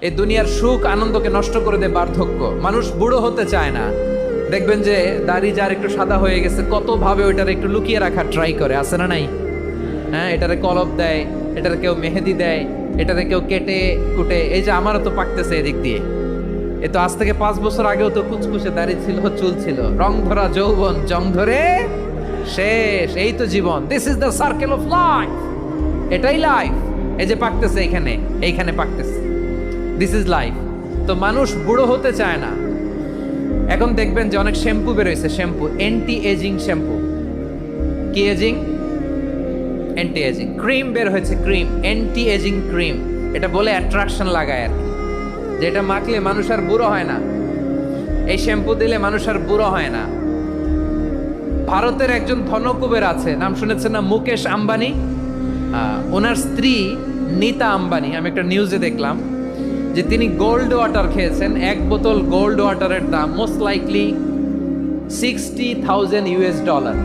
এই দুনিয়ার সুখ আনন্দকে নষ্ট করে দেয় বার্ধক্য। মানুষ বুড়ো হতে চায় না। দেখবেন যে দাড়ি যার একটু সাদা হয়ে গেছে কত ভাবে ওইটার একটু লুকিয়ে রাখার ট্রাই করে, আছে না নাই? হ্যাঁ, এটারে কলপ দেয়, এটারে কেউ মেহেদি দেয়, এটারে কেউ কেটে কুটে। এই যে আমারও তো পাকতেছে এদিক দিয়ে। এ তো আজ থেকে 5 বছর আগেও তো কুচকুচে দাড়ি ছিল, চুল ছিল, রং ধরা যৌবন, জং ধরে শেষ। এই তো জীবন। This is the circle of life. এটাই লাইফ। এই যে পাকতেছে এইখানে পাকতেছে। This is life. তো মানুষ বুড়ো হতে চায় না। এখন দেখবেন যে অনেক শ্যাম্পু বেরোয়েছে, শ্যাম্পু অ্যান্টি এজিং শ্যাম্পু। কি এজিং? Anti ageing. ক্রিম বের হয়েছে, ক্রিম অ্যান্টি এজিং ক্রিম। এটা বলে অ্যাট্রাকশন লাগায় আর কি, যেটা মাখলে মানুষ আর বুড়ো হয় না। এই শ্যাম্পু দিলে মানুষ আর বুড়ো হয় না। ভারতের একজন ধনকুবের আছে, নাম শুনেছেন না? মুকেশ আম্বানি। ওনার স্ত্রী নীতা আম্বানি, আমি একটা নিউজে দেখলাম যে তিনি গোল্ড ওয়াটার খেয়েছেন। 1 বোতল গোল্ড ওয়াটারের দাম মোস্ট লাইকলি $60,000